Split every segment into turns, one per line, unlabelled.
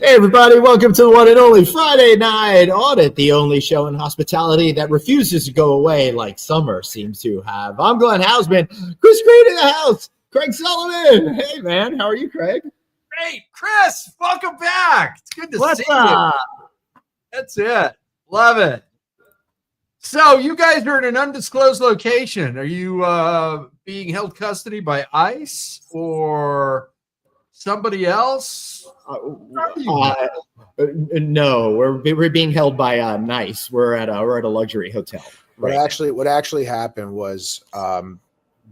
Hey everybody, welcome to the one and only Friday Night Audit, the only show in hospitality that refuses to go away like summer seems to have. I'm Glenn Hausman, Chris Green in the house, Craig Sullivan. Hey man, how are you, Craig?
Great, Chris, welcome back. It's good to see
up?
you. That's it. Love it. So you guys are in an undisclosed location. Are you being held custody by ICE or somebody else?
No, we're being held by Nice. We're at a luxury hotel.
What actually happened was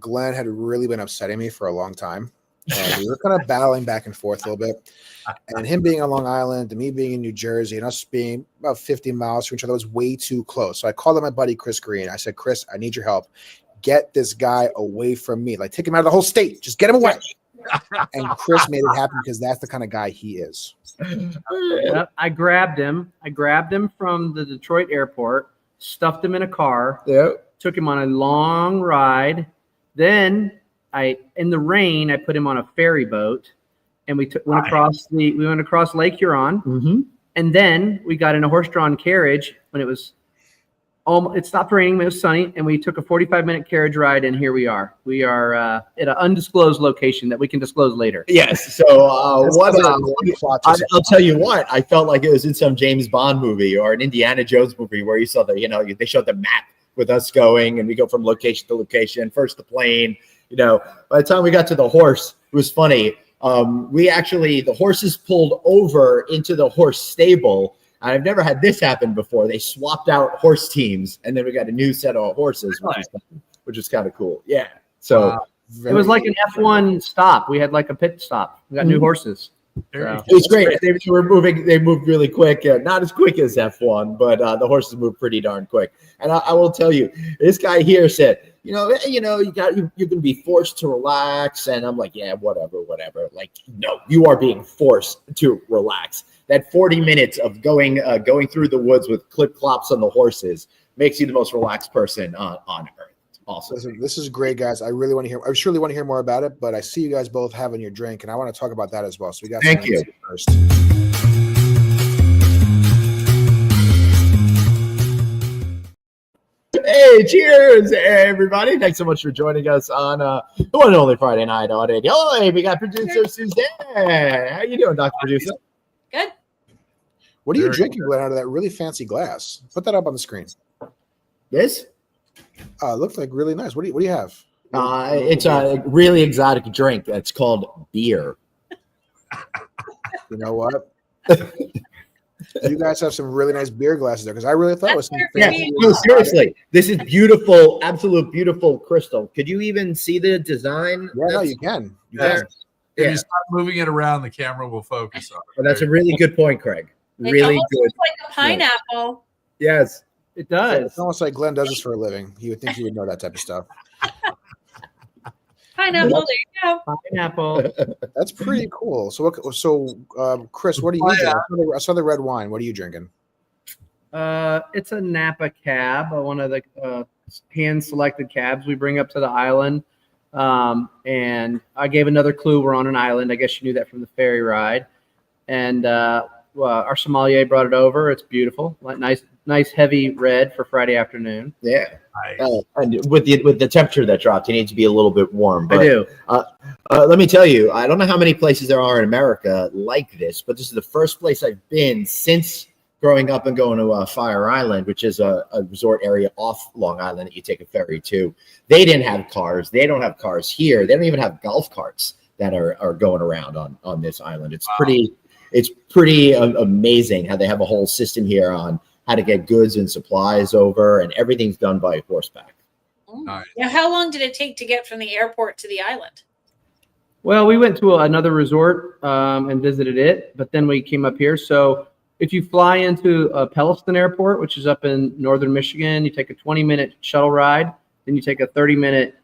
Glenn had really been upsetting me for a long time, and we were kind of battling back and forth a little bit. And him being on Long Island and me being in New Jersey and us being about 50 miles from each other was way too close. So I called up my buddy Chris Green. I said, "Chris, I need your help. Get this guy away from me. Like, take him out of the whole state. Just get him away." And Chris made it happen because that's the kind of guy he is.
Yep, I grabbed him. From the Detroit airport, stuffed him in a car, took him on a long ride. Then in the rain, I put him on a ferry boat, and we went across Lake Huron. And then we got in a horse-drawn carriage when it was it stopped raining, it was sunny, and we took a 45-minute carriage ride, and here we are. We are at an undisclosed location that we can disclose later.
Yes. So I'll tell you what, I felt like it was in some James Bond movie or an Indiana Jones movie where you saw they showed the map with us going, and we go from location to location. First the plane. By the time we got to the horse, it was funny. The horses pulled over into the horse stable. I've never had this happen before. They swapped out horse teams, and then we got a new set of horses, which is kind of cool. Yeah. So
it was like an F1 stop. We had like a pit stop. We got new horses.
It was great. They moved really quick. Not as quick as F1, but the horses moved pretty darn quick. And I will tell you, this guy here said, you're going to be forced to relax. And I'm like, yeah, whatever. Like, no, you are being forced to relax. That 40 minutes of going through the woods with clip clops on the horses makes you the most relaxed person on earth. Also,
listen, this is great, guys. I surely want to hear more about it, but I see you guys both having your drink, and I want to talk about that as well. So we got
thank you
first.
Hey, cheers, everybody. Thanks so much for joining us on the one and only Friday Night Audit. Hey, we got producer Suzanne. How you doing, Dr. Producer?
Good.
What are you drinking, Glenn, out of that really fancy glass? Put that up on the screen.
This?
Looks like really nice. What do you have?
It's a really exotic drink. It's called beer.
You know what? You guys have some really nice beer glasses there because I really thought it was some fancy.
No, seriously. This is beautiful, absolute beautiful crystal. Could you even see the design?
Yeah, no, you can.
If you start moving it around, the camera will focus on it.
Well, that's a really good point, Craig. Really good.
Looks like a pineapple.
Yes,
it does.
It's almost like Glenn does this for a living. He would think he would know that type of stuff.
Pineapple, there you go.
Pineapple.
That's pretty cool. So, Chris, what are you drinking? I saw the red wine. What are you drinking?
It's a Napa cab, one of the hand-selected cabs we bring up to the island. And I gave another clue. We're on an island. I guess you knew that from the ferry ride. And our sommelier brought it over. It's beautiful, nice heavy red for Friday afternoon.
Yeah. And with the temperature that dropped, you need to be a little bit warm. But,
I do.
Let me tell you, I don't know how many places there are in America like this, but this is the first place I've been since growing up and going to Fire Island, which is a resort area off Long Island that you take a ferry to. They didn't have cars. They don't have cars here. They don't even have golf carts that are going around on this island. It's pretty amazing how they have a whole system here on how to get goods and supplies over, and everything's done by horseback.
Nice. Now, how long did it take to get from the airport to the island?
Well, we went to another resort and visited it, but then we came up here. So if you fly into Pelliston Airport, which is up in northern Michigan, you take a 20-minute shuttle ride, then you take a 30-minute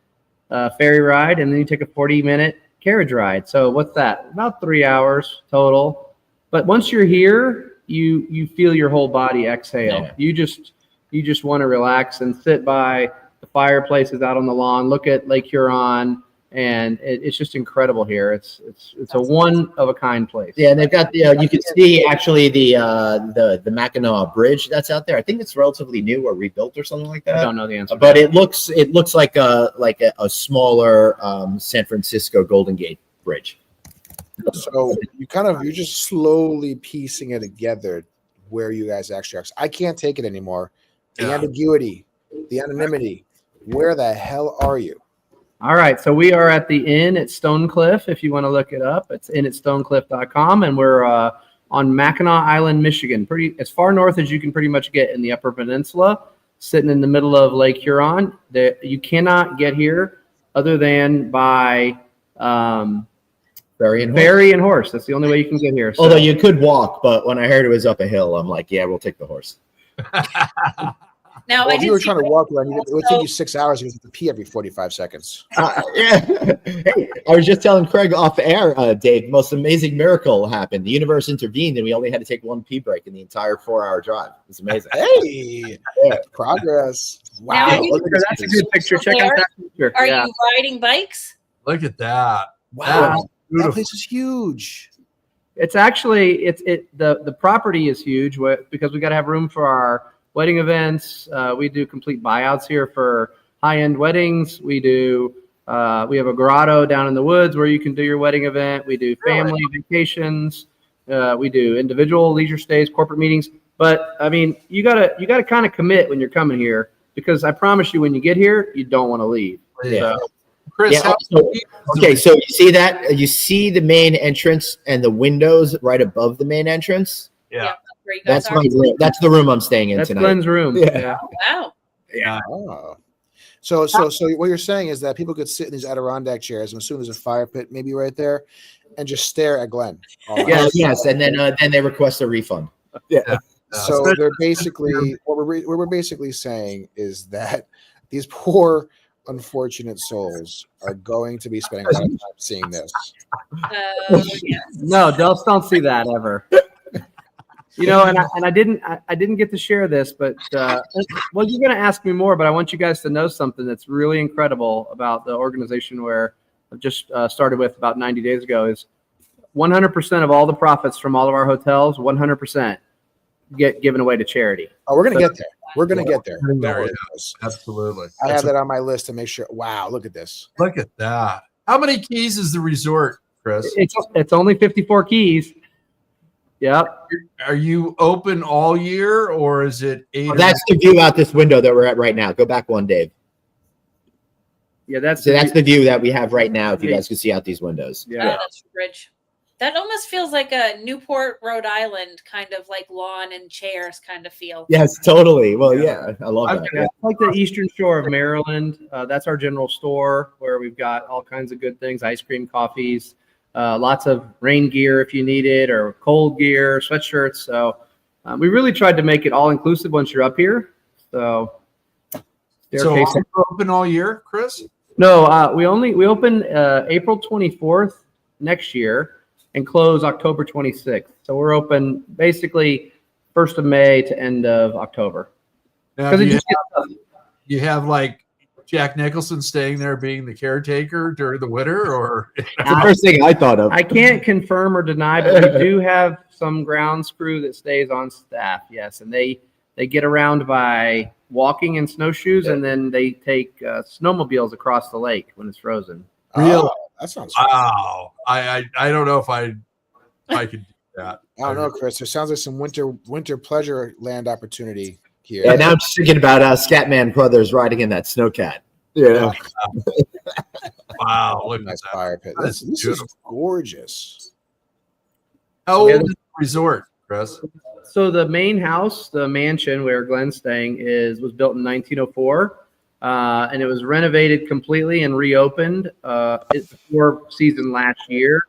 ferry ride, and then you take a 40-minute carriage ride. So what's that? About 3 hours total. But once you're here, you feel your whole body exhale. Yeah. You just want to relax and sit by the fireplaces out on the lawn, look at Lake Huron, and it's just incredible here. It's a one of a kind place.
Yeah, and they've got the you can see actually the Mackinac Bridge that's out there. I think it's relatively new or rebuilt or something like that.
I don't know the answer,
but it looks like a smaller San Francisco Golden Gate Bridge.
So you're just slowly piecing it together where you guys actually are. I can't take it anymore. The ambiguity, the anonymity. Where the hell are you?
All right, so we are at the inn at Stonecliffe. If you want to look it up, it's in at stonecliffe.com, and we're on Mackinac Island, Michigan, pretty as far north as you can pretty much get in the Upper Peninsula, sitting in the middle of Lake Huron. You cannot get here other than by ferry and horse. That's the only way you can get here. So.
Although you could walk, but when I heard it was up a hill, I'm like, yeah, we'll take the horse.
Now,
if you were trying to walk around, it would take you 6 hours because you have to pee every 45 seconds.
Yeah. Hey, I was just telling Craig off air, Dave, most amazing miracle happened. The universe intervened, and we only had to take one pee break in the entire 4-hour drive. It's amazing.
Hey, progress. Wow.
That's a good picture. Check out that picture.
Are you riding bikes?
Look at that.
Wow. That place is huge.
It's actually the property is huge because we got to have room for our wedding events. We do complete buyouts here for high-end weddings. We have a grotto down in the woods where you can do your wedding event. We do family vacations. We do individual leisure stays, corporate meetings. But I mean, you gotta kind of commit when you're coming here, because I promise you, when you get here, you don't want to leave.
Yeah.
So,
Chris,
okay, so you see that? You see the main entrance and the windows right above the main entrance?
Yeah.
That's my room. That's the room I'm staying in
that's
tonight.
Glenn's room.
Yeah.
Wow.
Yeah.
Oh. So what you're saying is that people could sit in these Adirondack chairs, I'm assuming there's a fire pit maybe right there, and just stare at Glenn.
Yes, and then they request a refund. Yeah.
So they're basically what we're basically saying is that these poor unfortunate souls are going to be spending a lot of time seeing this.
Yes.
No, don't see that ever. And I didn't get to share this, but well, you're going to ask me more, but I want you guys to know something that's really incredible about the organization where I've just started with about 90 days ago. Is 100% of all the profits from all of our hotels, 100% get given away to charity.
Oh, we're gonna get there. We're gonna get there.
Absolutely.
I have that on my list to make sure. Wow, look at this.
Look at that. How many keys is the resort, Chris?
It's only 54 keys. Yep.
Are you open all year, or is it 8?
That's the view out this window that we're at right now. Go back one, Dave.
Yeah, that's
the view that we have right now. If you guys can see out these windows.
Yeah, that's the bridge. That almost feels like a Newport, Rhode Island kind of like lawn and chairs kind of feel.
Yes, totally. Well, yeah, I love that.
It's like the eastern shore of Maryland. That's our general store where we've got all kinds of good things: ice cream, coffees, lots of rain gear if you need it, or cold gear, sweatshirts. So we really tried to make it all inclusive once you're up here. So
are you open all year, Chris?
No, we open April 24th next year and close October 26th. So we're open basically 1st of May to end of October.
Now, you have like Jack Nicholson staying there being the caretaker during the winter, or
that's the first thing I thought of.
I can't confirm or deny, but we do have some grounds crew that stays on staff. Yes, and they get around by walking in snowshoes, and then they take snowmobiles across the lake when it's frozen.
Really? That sounds
wow. I don't know if I could do that.
I don't know, Chris. There sounds like some winter pleasure land opportunity here.
Yeah, now I'm just thinking about Scatman Brothers riding in that snowcat. Yeah.
Wow. Look
Nice
at that
fire pit. This is gorgeous.
How old is the resort, Chris?
So the main house, the mansion where Glenn's staying, was built in 1904. And it was renovated completely and reopened. It's 4 season last year.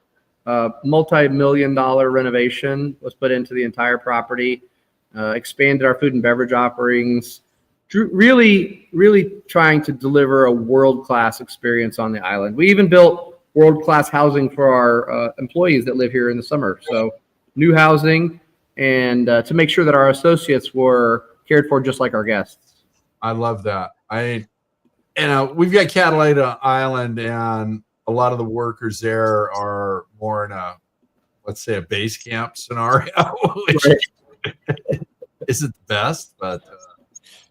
Multi-million-dollar renovation was put into the entire property. Expanded our food and beverage offerings. Really, really trying to deliver a world-class experience on the island. We even built world-class housing for our employees that live here in the summer. So new housing, and to make sure that our associates were cared for just like our guests.
I love that. We've got Catalina Island, and a lot of the workers there are more in a, let's say, a base camp scenario, which isn't the best, but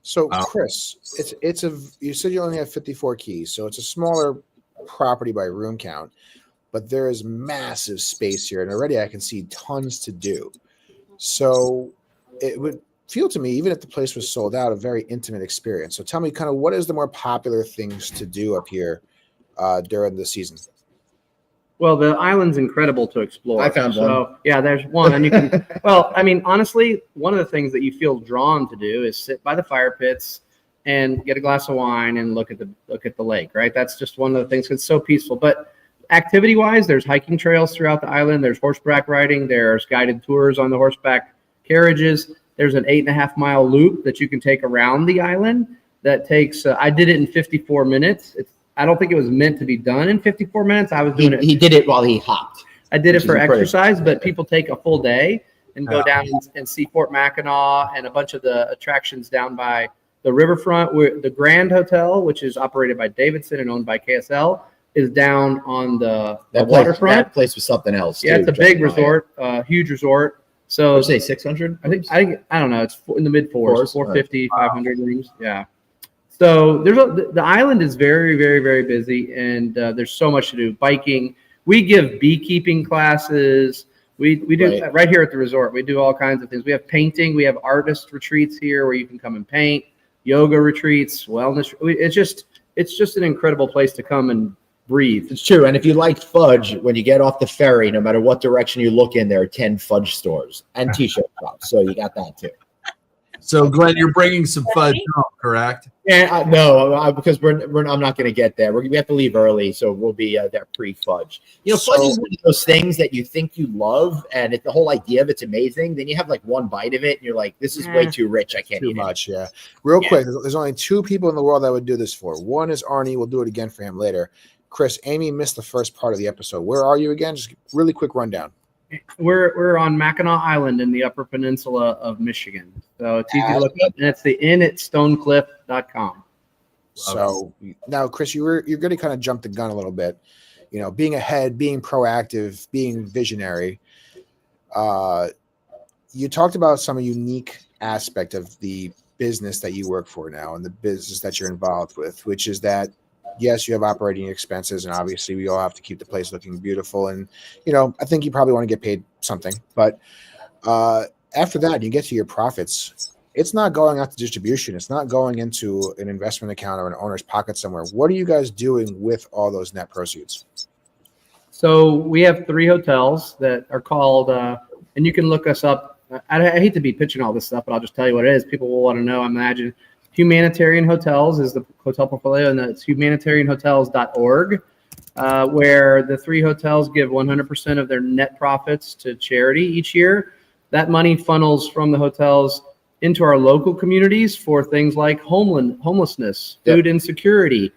so Chris, you said you only have 54 keys, so it's a smaller property by room count, but there is massive space here, and already I can see tons to do. So it would feel to me, even if the place was sold out, a very intimate experience. So tell me kind of what is the more popular things to do up here during the season?
Well, the island's incredible to explore.
I found one.
Yeah, there's one. And you can, well, I mean, honestly, one of the things that you feel drawn to do is sit by the fire pits and get a glass of wine and look at the lake, right? That's just one of the things. It's so peaceful. But activity-wise, there's hiking trails throughout the island. There's horseback riding. There's guided tours on the horseback carriages. There's an 8.5-mile loop that you can take around the island that takes, I did it in 54 minutes. I don't think it was meant to be done in 54 minutes. I was doing it.
He did it while he hopped.
I did it for exercise, but people take a full day and go down and see Fort Mackinac and a bunch of the attractions down by the riverfront. Where the Grand Hotel, which is operated by Davidson and owned by KSL, is down on the waterfront.
That place was something else.
Yeah, it's a big resort, huge resort. So
would you say 600?
I think I don't know. It's in the mid fours, 450, 500 rooms. Yeah. So the island is very, very, very busy, and there's so much to do. Biking. We give beekeeping classes. We do right here at the resort. We do all kinds of things. We have painting. We have artist retreats here where you can come and paint. Yoga retreats, wellness. It's just an incredible place to come and breathe.
It's true. And if you like fudge, when you get off the ferry, no matter what direction you look in, there are 10 fudge stores and t-shirt shops. So you got that too.
So, Glenn, you're bringing some fudge home, correct?
Yeah, no, because I'm not going to get there. We have to leave early, so we'll be there pre-fudge. You know, fudge is one of those things that you think you love, and the whole idea of it's amazing. Then you have like one bite of it, and you're like, "This is way too rich. I can't eat
too much." Yeah. Real quick, there's only 2 people in the world I would do this for. One is Arnie. We'll do it again for him later. Chris, Amy missed the first part of the episode. Where are you again? Just really quick rundown.
We're on Mackinac Island in the Upper Peninsula of Michigan. So it's easy to look up, and it's the inn at Stonecliffe.com.
So now, Chris, you're going to kind of jump the gun a little bit. You know, being ahead, being proactive, being visionary. You talked about some unique aspect of the business that you work for now and the business that you're involved with, which is that yes, you have operating expenses, and obviously we all have to keep the place looking beautiful. And, you know, I think you probably want to get paid something. But after that, you get to your profits. It's not going out to distribution. It's not going into an investment account or an owner's pocket somewhere. What are you guys doing with all those net proceeds?
So we have 3 hotels that are called, and you can look us up. I hate to be pitching all this stuff, but I'll just tell you what it is. People will want to know, I imagine. Humanitarian Hotels is the hotel portfolio, and that's humanitarianhotels.org, where the 3 hotels give 100% of their net profits to charity each year. That money funnels from the hotels into our local communities for things like homelessness, food insecurity.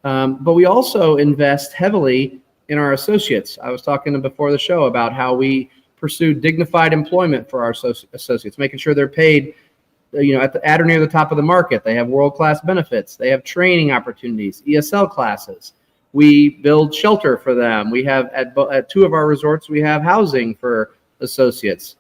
But we also invest heavily in our associates. I was talking before the show about how we pursue dignified employment for our associates, making sure they're paid at or near the top of the market. They have world-class benefits. They have training opportunities, ESL classes. We build shelter for them. We have at 2 of our resorts, we have housing for associates.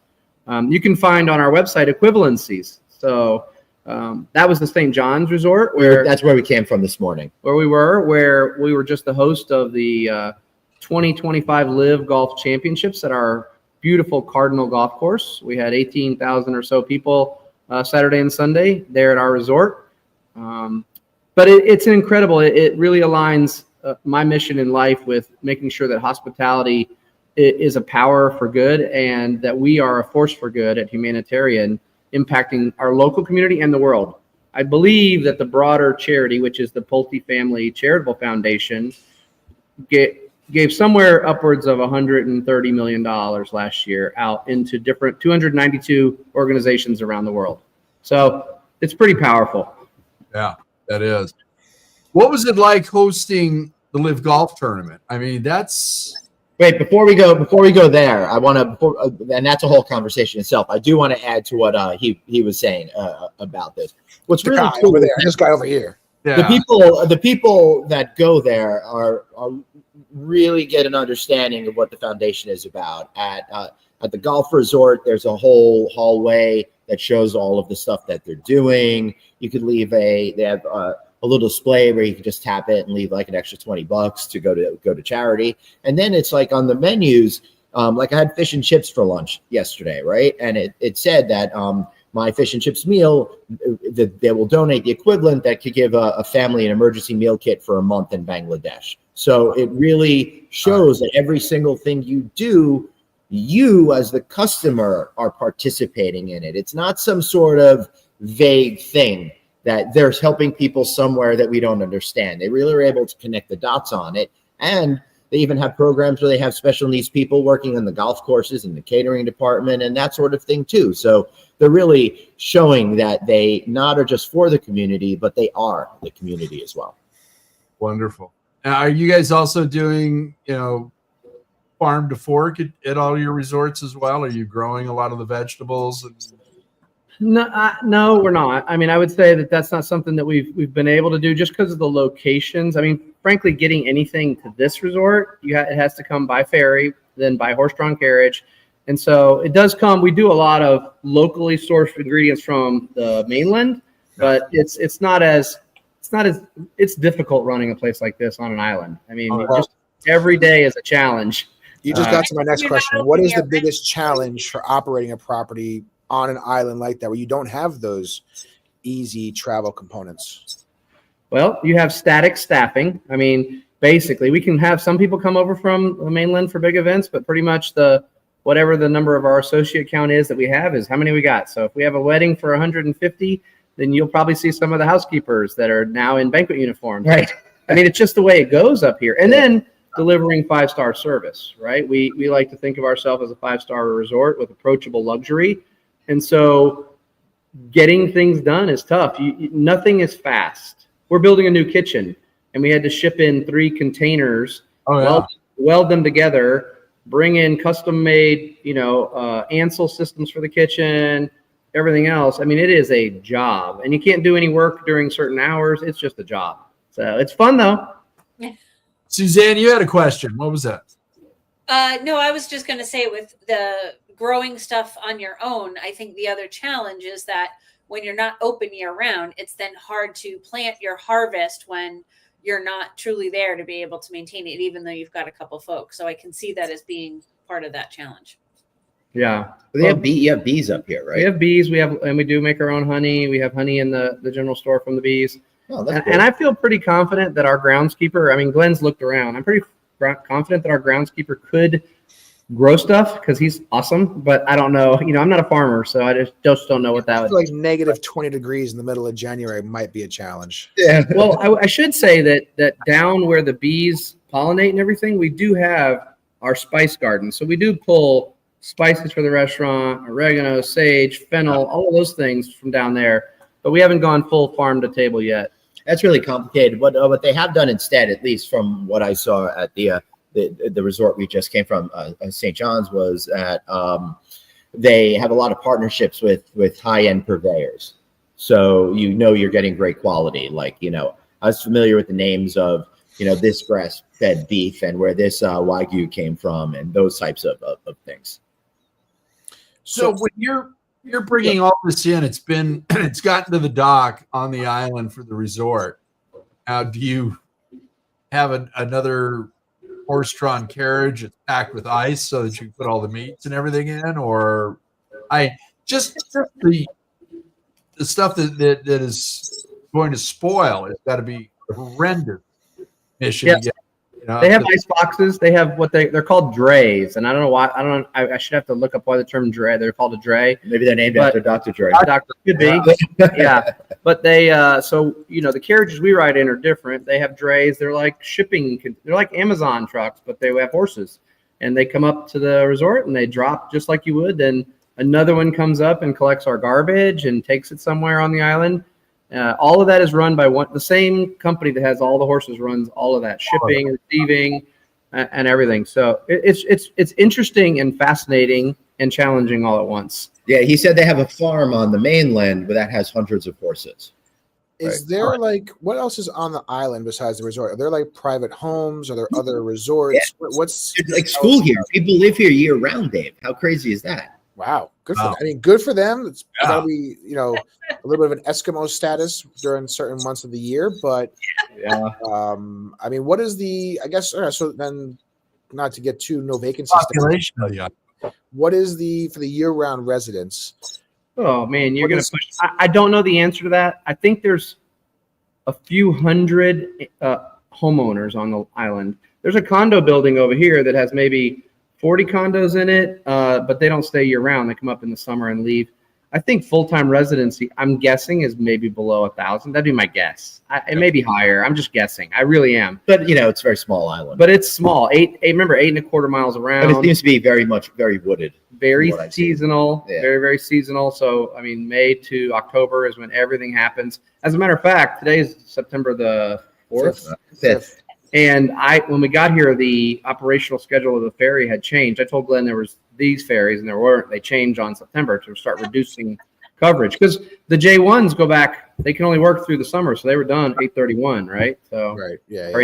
You can find on our website equivalencies. So that was the St. John's Resort.
That's where we came from this morning.
Where we were just the host of the 2025 Live Golf Championships at our beautiful Cardinal Golf Course. We had 18,000 or so people Saturday and Sunday there at our resort. But it's incredible. It really aligns my mission in life with making sure that hospitality is a power for good and that we are a force for good at Humanitarian, impacting our local community and the world. I believe that the broader charity, which is the Pulte Family Charitable Foundation, gave somewhere upwards of $130 million last year out into different 292 organizations around the world. So it's pretty powerful.
Yeah, that is. What was it like hosting the Live Golf Tournament? I mean,
before we go there, I want to, and that's a whole conversation itself. I do want to add to what he was saying about this. What's
the
really
guy
cool
over there, this guy over here.
Yeah.
The people that go there are really get an understanding of what the foundation is about. At the golf resort, there's a whole hallway that shows all of the stuff that they're doing. You could leave they have a little display where you can just tap it and leave like an extra $20 to go to charity. And then it's like on the menus, like I had fish and chips for lunch yesterday, right? And it said that my fish and chips meal, they will donate the equivalent that could give a family an emergency meal kit for a month in Bangladesh. So it really shows that every single thing you do, you as the customer are participating in it. It's not some sort of vague thing that there's helping people somewhere that we don't understand. They really are able to connect the dots on it. And they even have programs where they have special needs people working on the golf courses and the catering department and that sort of thing too. So they're really showing that they not are just for the community, but they are the community as well.
Wonderful. Now, are you guys also doing, farm to fork at all your resorts as well? Are you growing a lot of the vegetables?
No, we're not. I mean, I would say that that's not something that we've been able to do just because of the locations. I mean, frankly, getting anything to this resort, it has to come by ferry, then by horse-drawn carriage. And so it does come. We do a lot of locally sourced ingredients from the mainland, but it's difficult running a place like this on an island. I mean, just every day is a challenge.
You just got to my next question. What is the biggest challenge for operating a property on an island like that where you don't have those easy travel components?
Well, you have static staffing. I mean, basically, we can have some people come over from the mainland for big events, but pretty much whatever the number of our associate count is that we have is how many we got. So if we have a wedding for 150, then you'll probably see some of the housekeepers that are now in banquet uniforms.
Right.
I mean, it's just the way it goes up here. And then delivering 5-star service, right? We like to think of ourselves as a 5-star resort with approachable luxury. And so getting things done is tough. Nothing is fast. We're building a new kitchen, and we had to ship in 3 containers, weld them together, bring in custom-made, Ansel systems for the kitchen, everything else. I mean, it is a job, and you can't do any work during certain hours. It's just a job. So it's fun, though.
Suzanne, you had a question. What was that?
No, I was just going to say with the growing stuff on your own, I think the other challenge is that when you're not open year round, it's then hard to plant your harvest when you're not truly there to be able to maintain it, even though you've got a couple folks. So I can see that as being part of that challenge.
Yeah.
You have bees up here, right?
We have bees. And we do make our own honey. We have honey in the general store from the bees.
Oh, that's cool.
And I feel pretty confident that our groundskeeper, I mean, Glenn's looked around. I'm pretty confident that our groundskeeper could grow stuff because he's awesome. But I don't know. I'm not a farmer, so I just don't know what that would
like negative 20 degrees in the middle of January might be a challenge.
Yeah. Well, I should say that down where the bees pollinate and everything, we do have our spice garden. So we do pull spices for the restaurant, oregano, sage, fennel, all of those things from down there. But we haven't gone full farm to table yet.
That's really complicated. What they have done instead, at least from what I saw at the resort we just came from, St. John's, was that they have a lot of partnerships with high-end purveyors. So you're getting great quality. Like, I was familiar with the names of, this grass-fed beef and where this Wagyu came from and those types of things.
So when you're bringing all this in, it's gotten to the dock on the island for the resort. Now, do you have another horse-drawn carriage that's packed with ice so that you can put all the meats and everything in, or just the stuff that is going to spoil? It's got to be a horrendous mission.
Yes. They have ice boxes. They have what they're called drays, and I don't know why. I should have to look up why the term dray. They're called a dray.
Maybe they're named after Dr. Dre.
Doctor could be. Yeah, but they the carriages we ride in are different. They have drays. They're like shipping. They're like Amazon trucks, but they have horses, and they come up to the resort and they drop just like you would. Then another one comes up and collects our garbage and takes it somewhere on the island. All of that is run by the same company that has all the horses runs all of that shipping, receiving, and everything. So it's interesting and fascinating and challenging all at once.
Yeah, he said they have a farm on the mainland, but that has hundreds of horses.
Is there like what else is on the island besides the resort? Are there like private homes? Are there other resorts?
Yeah.
What's
It's like school here? People live here year round, Dave. How crazy is that?
wow, good for them. I mean, good for them. It's got to be, a little bit of an Eskimo status during certain months of the year, but
Yeah.
I mean, what is the? I guess so. Then, not to get too no vacancies.
Population.
What is the for the year-round residents?
Oh man, you're going to push. I don't know the answer to that. I think there's a few hundred homeowners on the island. There's a condo building over here that has maybe 40 condos in it, but they don't stay year round. They come up in the summer and leave. I think full-time residency, I'm guessing, is maybe below 1,000. That'd be my guess. It may be higher. I'm just guessing. I really am.
But it's a very small island.
But it's small. Remember, 8.25 miles around.
But it seems to be very wooded.
Very seasonal.
Yeah.
Very, very seasonal. So, I mean, May to October is when everything happens. As a matter of fact, today is September the 4th.
5th.
And when we got here, the operational schedule of the ferry had changed. I told Glenn there was these ferries and there weren't. They changed on September to start reducing coverage because the J1s go back. They can only work through the summer, so they were done 8/31, right? So
right, yeah.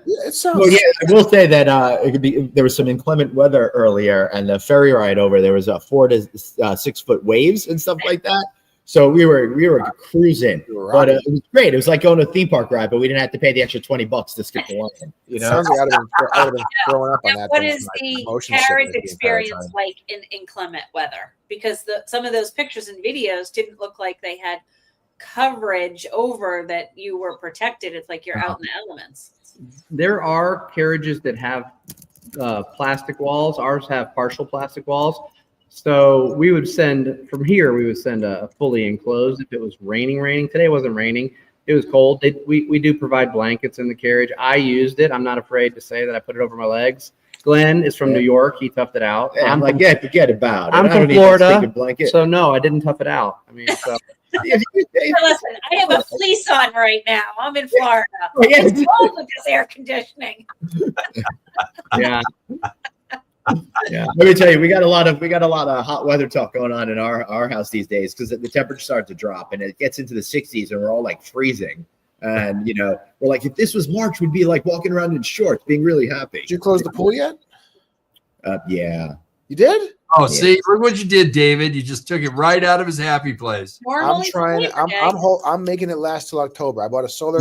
It sounds. Well, I will say that it could be. There was some inclement weather earlier, and the ferry ride over there was 4 to 6 foot waves and stuff like that. So we were cruising, but it was great. It was like going to a theme park ride, but we didn't have to pay the extra $20 to skip the line.
Sounds like I'd have been throwing up on that.
What is the carriage experience like in inclement weather? Because some of those pictures and videos didn't look like they had coverage over that you were protected. It's like you're out in the elements.
There are carriages that have plastic walls. Ours have partial plastic walls. So we would send a fully enclosed if it was raining. Today wasn't raining. It was cold. We do provide blankets in the carriage. I used it. I'm not afraid to say that I put it over my legs. Glenn is from New York. He toughed it out.
Yeah, I'm like, forget about it.
I'm from Florida. So no, I didn't tough it out. I mean, so.
Listen, I have a fleece on right now. I'm in Florida. It's cold with this air conditioning.
Yeah.
Yeah. Let me tell you, we got a lot of hot weather talk going on in our house these days because the temperature starts to drop and it gets into the 60s and we're all like freezing. And we're like, if this was March, we'd be like walking around in shorts, being really happy.
Did you close the pool yet?
Yeah.
You did?
Oh, see, look what you did, David. You just took it right out of his happy place.
I'm trying. I'm making it last till October. I bought a solar.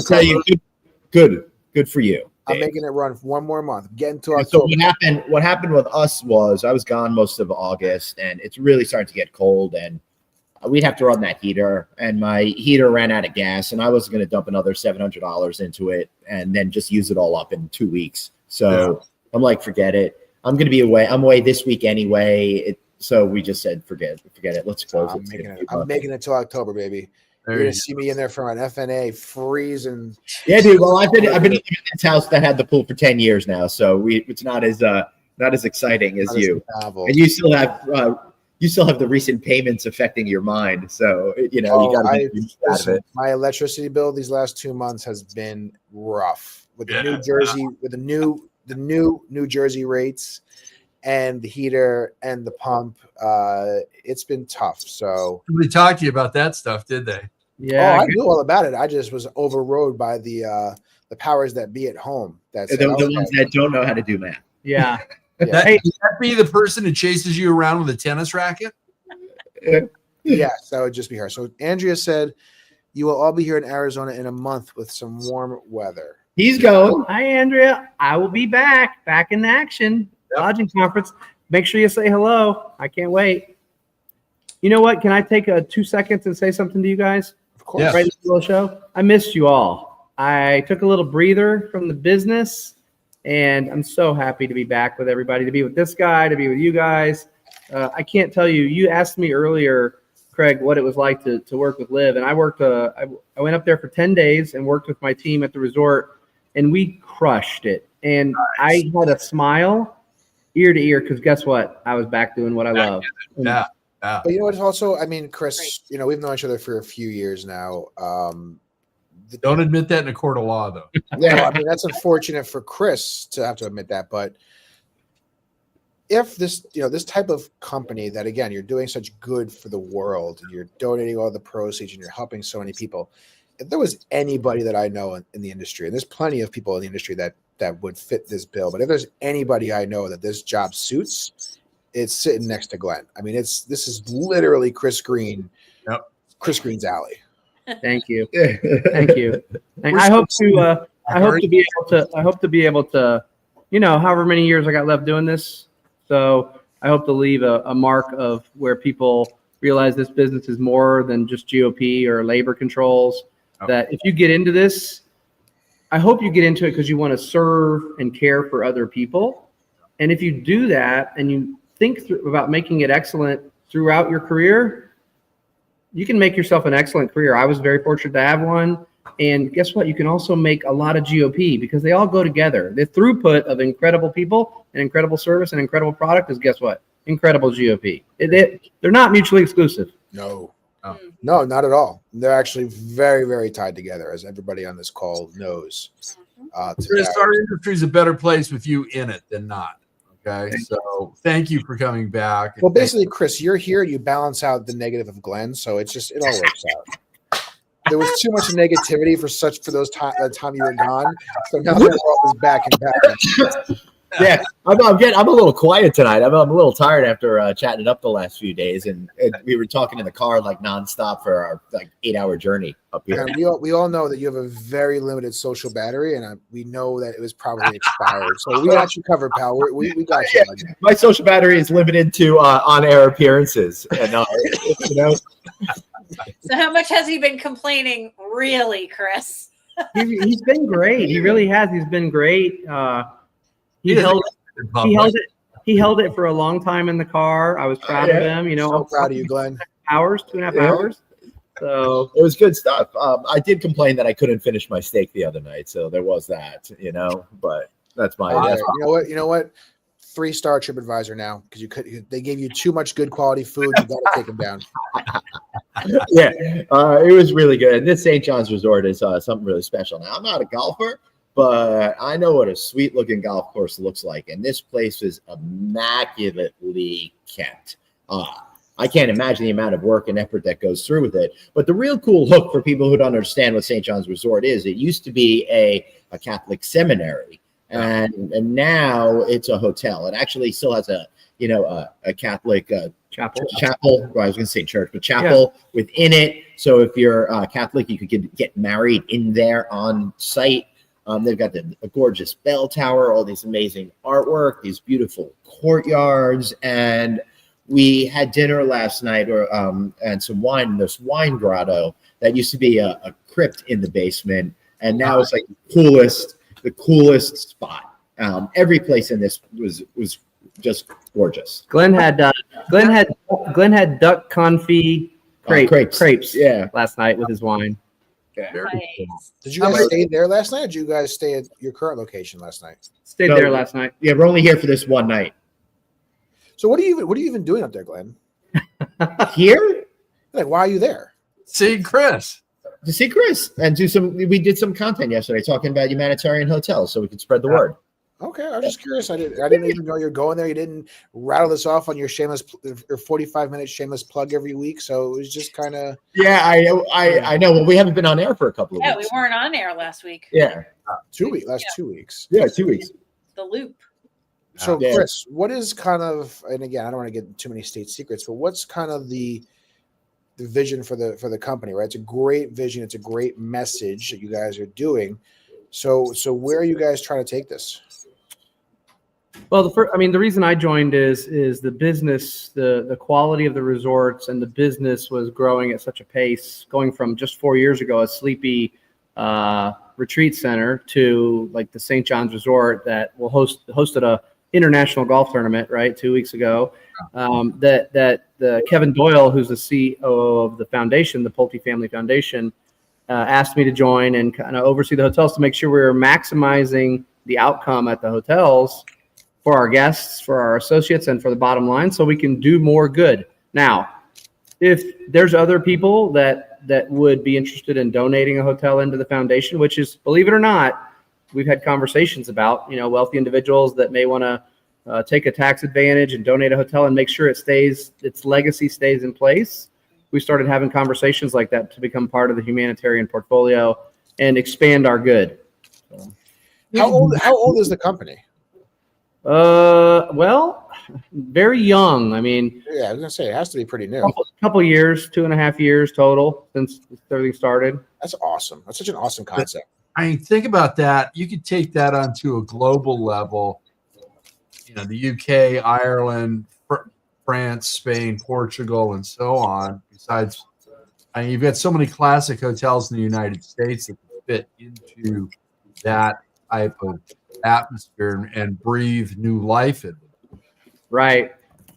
Good for you.
I'm making it run for one more month. Getting to
October. So what happened with us was I was gone most of August, and it's really starting to get cold, and we'd have to run that heater, and my heater ran out of gas, and I was going to dump another $700 into it, and then just use it all up in 2 weeks. So I'm like, forget it. I'm going to be away. I'm away this week anyway. So we just said, forget it. Let's close it.
I'm making it till October, baby. You're gonna see me in there from an FNA freezing.
Yeah, dude. Well, I've been in this house that had the pool for 10 years now, so it's not as exciting as you. And you still have the recent payments affecting your mind. So you got to out of it.
My electricity bill these last 2 months has been rough with the New Jersey the new New Jersey rates and the heater and the pump. It's been tough. So
somebody talked to you about that stuff, did they?
Yeah,
I knew all about it. I just was overrode by the powers that be at home. That's
the ones that don't know how to do math.
Yeah.
Hey, would that be the person who chases you around with a tennis racket?
Yes, that would just be her. So Andrea said, "You will all be here in Arizona in a month with some warm weather."
He's going.
Hi, Andrea. I will be back in action. Lodging conference. Make sure you say hello. I can't wait. You know what? Can I take 2 seconds and say something to you guys?
Of course.
Yes.
Right in the show. I missed you all. I took a little breather from the business, and I'm so happy to be back with everybody, to be with this guy, to be with you guys. I can't tell you. You asked me earlier, Craig, what it was like to work with Liv, and I worked. I went up there for 10 days and worked with my team at the resort, and we crushed it. And nice. I had a smile ear to ear because guess what? I was back doing what I love.
Yeah.
But you know what? It's also, I mean, Chris, we've known each other for a few years now.
Don't admit that in a court of law, though.
Yeah, I mean, that's unfortunate for Chris to have to admit that. But if this, this type of company that, again, you're doing such good for the world and you're donating all the proceeds and you're helping so many people, if there was anybody that I know in the industry, and there's plenty of people in the industry that would fit this bill, but if there's anybody I know that this job suits, it's sitting next to Glenn. I mean, this is literally Chris Green, Chris Green's alley.
Thank you. Thank you. I hope to be able to, however many years I got left doing this. So I hope to leave a mark of where people realize this business is more than just GOP or labor controls. Okay. That if you get into this, I hope you get into it because you want to serve and care for other people. And if you do that and you think about making it excellent throughout your career, you can make yourself an excellent career. I was very fortunate to have one. And guess what? You can also make a lot of GOP because they all go together. The throughput of incredible people and incredible service and incredible product is, guess what? Incredible GOP. They're not mutually exclusive.
No, not at all. They're actually very, very tied together, as everybody on this call knows.
Chris, our industry is a better place with you in it than not. Okay, so thank you for coming back.
Well, basically, Chris, you're here. You balance out the negative of Glenn, so it all works out. There was too much negativity for those that time you were gone, so now the world is back and back.
Yeah, I'm a little quiet tonight. I'm a little tired after chatting it up the last few days, and we were talking in the car like nonstop for our 8-hour journey up here.
And we all know that you have a very limited social battery, and we know that it was probably expired. So we got you covered, pal. We got you.
Yeah, my social battery is limited to on-air appearances, and
So how much has he been complaining, really, Chris?
He's been great. He really has. He's been great. He held it for a long time in the car. I was proud of him.
So proud of you, Glenn.
2.5 hours. So
it was good stuff. I did complain that I couldn't finish my steak the other night, so there was that. But that's my.
You know what? 3-star TripAdvisor now because they gave you too much good quality food. You got to take them down.
Yeah, it was really good. This St. John's Resort is something really special. Now, I'm not a golfer, but I know what a sweet-looking golf course looks like, and this place is immaculately kept. I can't imagine the amount of work and effort that goes through with it. But the real cool hook for people who don't understand what St. John's Resort is, it used to be a Catholic seminary, and now it's a hotel. It actually still has a Catholic chapel. Well, I was going to say church, but chapel within it. So if you're Catholic, you could get married in there on site. They've got a gorgeous bell tower, all these amazing artwork, these beautiful courtyards, and we had dinner last night, and some wine in this wine grotto that used to be a crypt in the basement, and now it's like the coolest spot. Every place in this was just gorgeous.
Glenn had duck confit crepes last night with his wine.
Nice.
Did you guys stay there last night, or did you guys stay at your current location last night?
Stayed there last night.
Yeah, we're only here for this one night.
So what are you even doing up there, Glenn?
Here?
Why are you there?
See Chris.
To see Chris and we did some content yesterday talking about Humanitarian Hotels so we could spread the word.
Okay, I was just curious. I didn't even know you're going there. You didn't rattle this off on your 45-minute shameless plug every week, so it was just kind of.
Yeah, I know. Well, we haven't been on air for a couple of weeks.
Yeah, we weren't on air last week.
Yeah,
2 weeks. Last 2 weeks.
Yeah, 2 weeks.
The loop.
So, Chris, what is kind of, and again, I don't want to get too many state secrets, but what's kind of the vision for the company, right? It's a great vision. It's a great message that you guys are doing. So where are you guys trying to take this?
Well, the reason I joined is the business, the quality of the resorts and the business was growing at such a pace, going from just 4 years ago a sleepy retreat center to like the St. John's Resort that will hosted a international golf tournament, right, 2 weeks ago. That Kevin Doyle, who's the CEO of the foundation, the Pulte Family Foundation, asked me to join and kind of oversee the hotels to make sure we're maximizing the outcome at the hotels for our guests, for our associates, and for the bottom line, so we can do more good. Now, if there's other people that would be interested in donating a hotel into the foundation, which is, believe it or not, we've had conversations about, wealthy individuals that may want to take a tax advantage and donate a hotel and make sure its legacy stays in place. We started having conversations like that to become part of the humanitarian portfolio and expand our good.
How old is the company?
Well, very young. I mean,
Yeah, I was gonna say it has to be pretty new.
Couple years, 2.5 years total since everything started.
That's awesome. That's such an awesome concept.
I mean, think about that. You could take that onto a global level. You know, the UK, Ireland, France, Spain, Portugal, and so on. Besides, I mean, you've got so many classic hotels in the United States that fit into that type of atmosphere and breathe new life in them.
Right.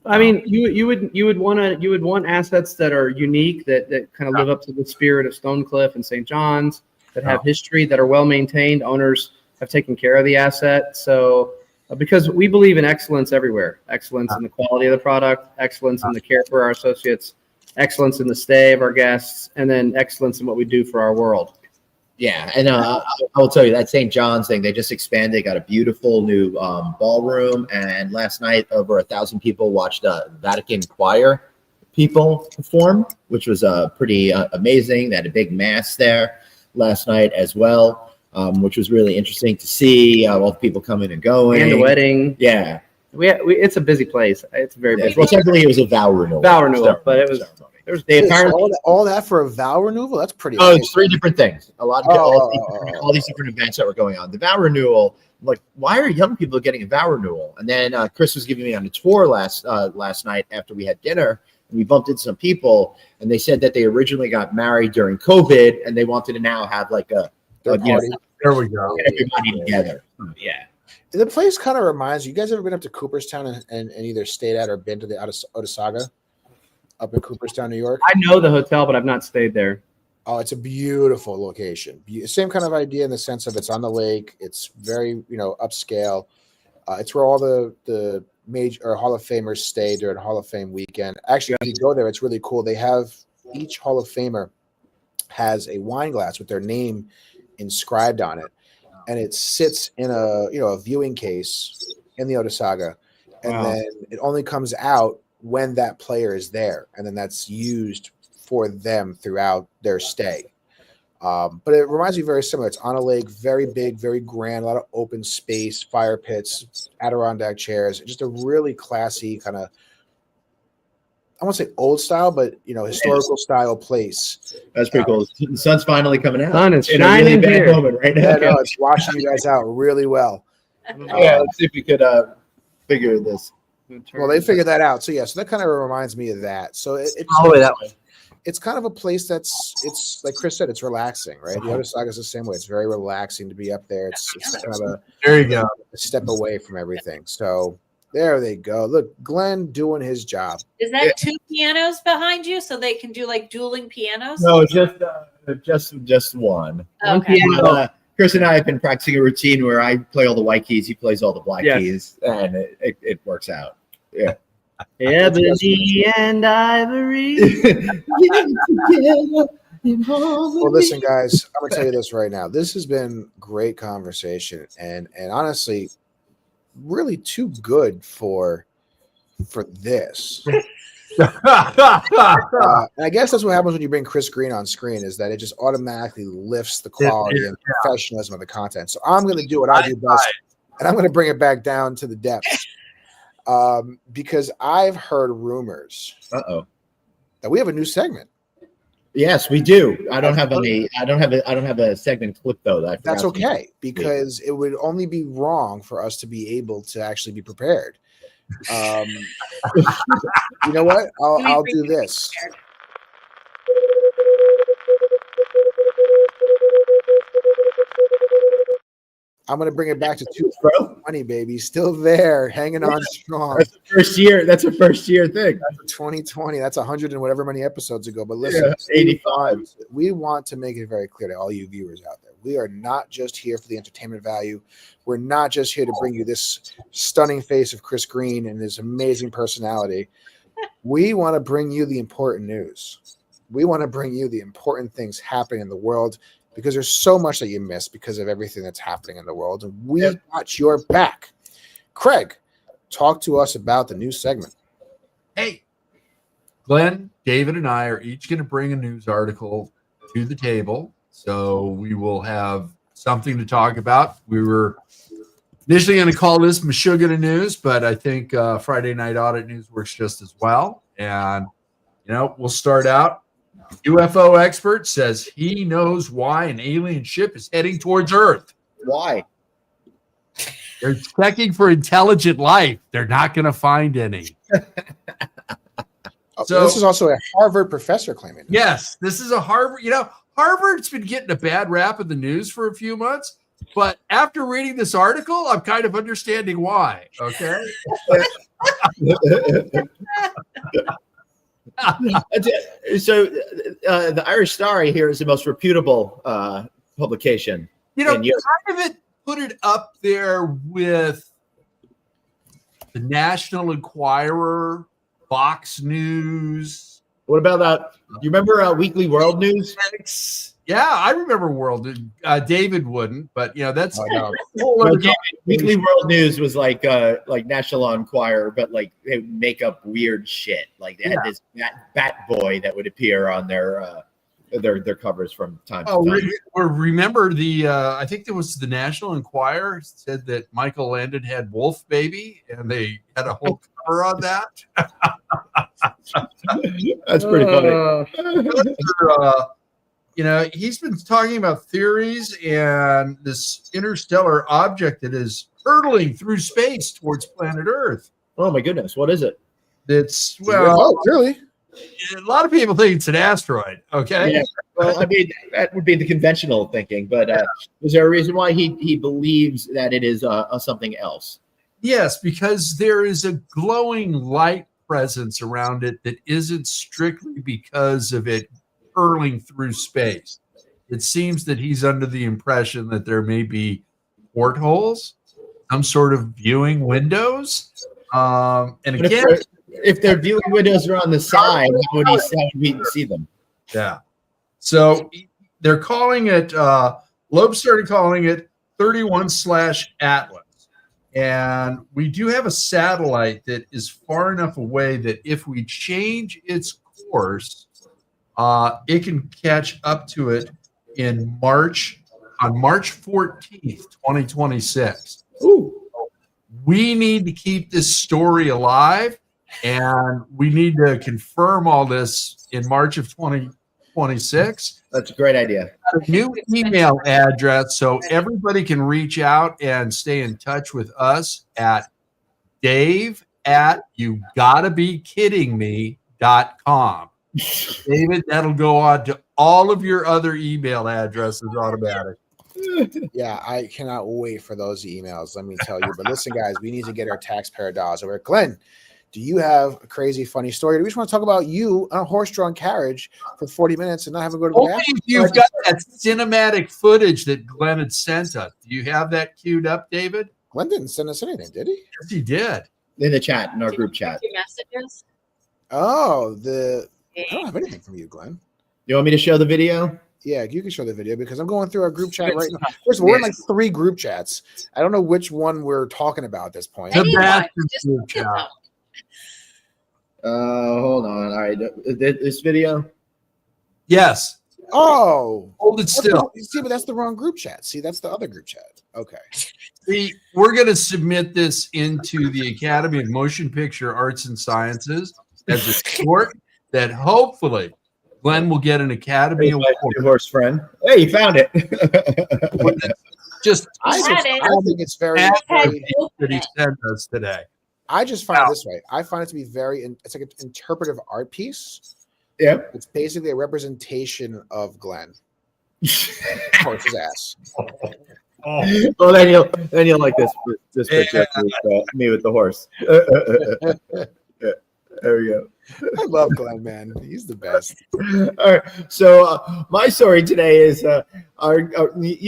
I mean, you would want assets that are unique, that kind of live up to the spirit of Stonecliffe and St. John's, that have history, that are well maintained. Owners have taken care of the asset. So, because we believe in excellence everywhere, excellence in the quality of the product, excellence in the care for our associates, excellence in the stay of our guests, and then excellence in what we do for our world.
Yeah, and I'll tell you that St. John's thing, they just expanded. They got a beautiful new ballroom, and last night over 1,000 people watched Vatican choir people perform, which was pretty amazing. They had a big mass there last night as well, which was really interesting to see. All the people coming and going,
and the wedding.
Yeah,
it's a busy place. It's very busy.
Well, technically it was a vow renewal.
But it was.
They apparently
all that for a vow renewal. That's pretty.
Oh, it's 3 different things. A lot of all these different events that were going on. The vow renewal, like, why are young people getting a vow renewal? And then Chris was giving me on a tour last night after we had dinner, and we bumped into some people, and they said that they originally got married during COVID, and they wanted to now have like a
there we go,
everybody together. Yeah.
The place kind of reminds you. Guys ever been up to Cooperstown and either stayed at or been to the Otesaga? Up in Cooperstown, New York.
I know the hotel, but I've not stayed there.
Oh, it's a beautiful location. Same kind of idea in the sense of it's on the lake. It's very, upscale. It's where all the major or Hall of Famers stay during Hall of Fame weekend. Actually, if you go there, it's really cool. They have each Hall of Famer has a wine glass with their name inscribed on it, and it sits in a viewing case in the Otesaga, and then it only comes out when that player is there, and then that's used for them throughout their stay. But it reminds me very similar. It's on a lake, very big, very grand, a lot of open space, fire pits, Adirondack chairs, just a really classy kind of, I won't say old style, but historical style place.
That's pretty cool. The sun's finally coming out.
Sun is
in a really
shining
bad
here.
moment right now.
Yeah, no, it's washing you guys out really well.
Yeah, let's see if we could figure this.
Well, they figured that out. So that kind of reminds me of that. So it's
all the way that way.
It's kind of a place it's like Chris said, it's relaxing, right? The Otesaga is the same way. It's very relaxing to be up there. It's kind of
there you go,
a step away from everything. So there they go. Look, Glenn doing his job.
Is that 2 pianos behind you so they can do like dueling pianos?
No, just one.
Okay.
Chris and I have been practicing a routine where I play all the white keys, he plays all the black keys, and it works out. Yeah.
Ebony and ivory.
Well, listen, guys, I'm gonna tell you this right now. This has been great conversation, and honestly, really too good for this. And I guess that's what happens when you bring Chris Green on screen, is that it just automatically lifts the quality and professionalism of the content. So I'm going to do what I do best, and I'm going to bring it back down to the depths, because I've heard rumors that we have a new segment.
Yes, we do. I don't have a segment clip though.
That's okay, because it would only be wrong for us to be able to actually be prepared. You know what? I'll do this. I'm going to bring it back to 2020, baby. Still there, hanging on strong.
That's the first year. That's a first year thing.
That's 2020. That's 100 and whatever many episodes ago. But listen,
85.
We want to make it very clear to all you viewers out there. We are not just here for the entertainment value. We're not just here to bring you this stunning face of Chris Green and his amazing personality. We want to bring you the important news. We want to bring you the important things happening in the world, because there's so much that you miss because of everything that's happening in the world. And we got your back. Craig, talk to us about the new segment.
Hey, Glenn, David, and I are each going to bring a news article to the table. So we will have something to talk about. We were initially going to call this Meshuggah News, but I think Friday Night Audit News works just as well. And, we'll start out. UFO expert says he knows why an alien ship is heading towards Earth.
Why?
They're checking for intelligent life. They're not going to find any.
So this is also a Harvard professor claiming this.
Yes, this is a Harvard. Harvard's been getting a bad rap in the news for a few months, but after reading this article, I'm kind of understanding why. Okay.
So the Irish Star here is the most reputable publication.
Kind of put it up there with the National Enquirer, Fox News.
What about that? You remember Weekly World News?
Yeah, I remember World. David wouldn't, but that's
Weekly World News was like National Enquirer, but like they would make up weird shit. Like they had this bat boy that would appear on their covers from time to time.
Remember I think there was the National Enquirer said that Michael Landon had wolf baby, and they had a whole cover on that.
That's pretty funny.
He's been talking about theories and this interstellar object that is hurtling through space towards planet Earth.
Oh my goodness, what is it?
It's
really.
A lot of people think it's an asteroid. Okay.
Yeah. Well, I mean, that would be the conventional thinking, but is there a reason why he believes that it is something else?
Yes, because there is a glowing light presence around it that isn't strictly because of it hurling through space. It seems that he's under the impression that there may be portholes, some sort of viewing windows. And again,
if their viewing windows are on the side, how would he see them?
Yeah. So they're calling it, Loeb started calling it 31/Atlas. And we do have a satellite that is far enough away that if we change its course, it can catch up to it on March 14th, 2026.
Ooh.
We need to keep this story alive, and we need to confirm all this in March of 2026.
That's a great idea.
A new email address so everybody can reach out and stay in touch with us at dave@yougottabekiddingme.com. David, that'll go on to all of your other email addresses automatic.
Yeah, I cannot wait for those emails, let me tell you. But listen, guys, we need to get our taxpayer dollars over. Glenn, do you have a crazy, funny story? Do we just want to talk about you on a horse-drawn carriage for 40 minutes and not have to go to the
Only
bathroom?
if you've got that cinematic footage that Glenn had sent us. Do you have that queued up, David?
Glenn didn't send us anything, did he?
Yes, he did.
In the chat, in our group chat.
Messages.
Oh, I don't have anything from you, Glenn.
You want me to show the video?
Yeah, you can show the video because I'm going through our group chat right now. First of all, we're in like 3 group chats. I don't know which one we're talking about at this point.
The
Anyone,
bathroom
just
group
look at
chat.
them.
Hold on. All right, this video.
Yes.
Oh,
Hold it still.
See, but that's the wrong group chat. See, that's the other group chat. Okay.
See, we're going to submit this into the Academy of Motion Picture Arts and Sciences as a sport that hopefully Glenn will get an Academy
Hey, my
Award.
horse friend. Hey, you found it.
I think it's very, very
that he sent us today.
I just find it this way. I find it to be it's like an interpretive art piece.
Yeah.
It's basically a representation of Glenn. Horse's ass.
Well, then you'll like this picture with me with the horse. There we go.
I love Glenn, man. He's the best.
All right. So my story today is you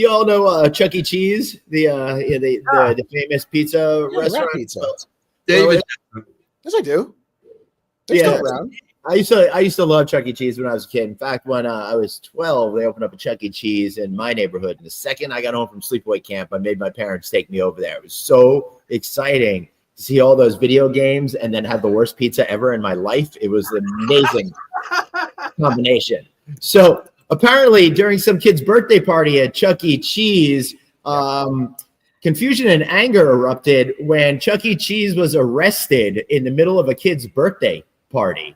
all know Chuck E. Cheese, the famous pizza restaurant.
Pizza.
David,
Yes, I do. They're still around.
I used to love Chuck E. Cheese when I was a kid. In fact, when I was 12, they opened up a Chuck E. Cheese in my neighborhood. And the second I got home from sleepaway camp, I made my parents take me over there. It was so exciting. see all those video games and then have the worst pizza ever in my life. It was an amazing combination. So apparently during some kid's birthday party at Chuck E. Cheese, confusion and anger erupted when Chuck E. Cheese was arrested in the middle of a kid's birthday party.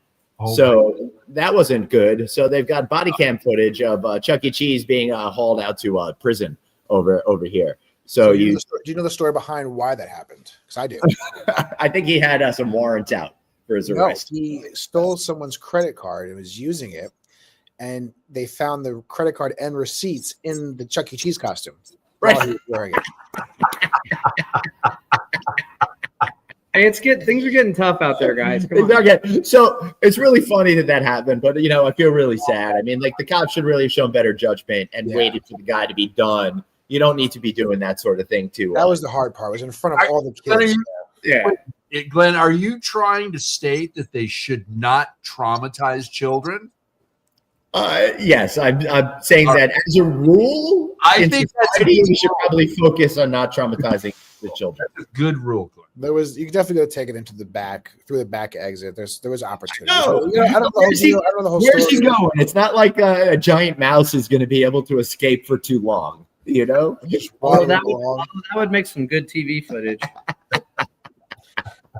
So that wasn't good. So they've got body cam footage of Chuck E. Cheese being hauled out to prison over here. So do
you know the story behind why that happened? Because I do.
I think he had some warrants out for his arrest.
He stole someone's credit card and was using it, and they found the credit card and receipts in the Chuck E. Cheese costume while he was wearing it.
Hey, things are getting tough out there, guys.
So it's really funny that happened, but I feel really sad. I mean, like the cops should really have shown better judgment and waited for the guy to be done. You don't need to be doing that sort of thing too.
That was the hard part. It was in front of all the kids.
Glenn, are you trying to state that they should not traumatize children?
Yes, I'm saying that as a rule. I think we should probably focus on not traumatizing the children.
That's a good rule, Glenn.
You can definitely go take it into the back through the back exit. There was opportunity.
No,
I don't know the whole
where's
story.
he going? It's not like a giant mouse is going to be able to escape for too long.
That would make some good TV footage.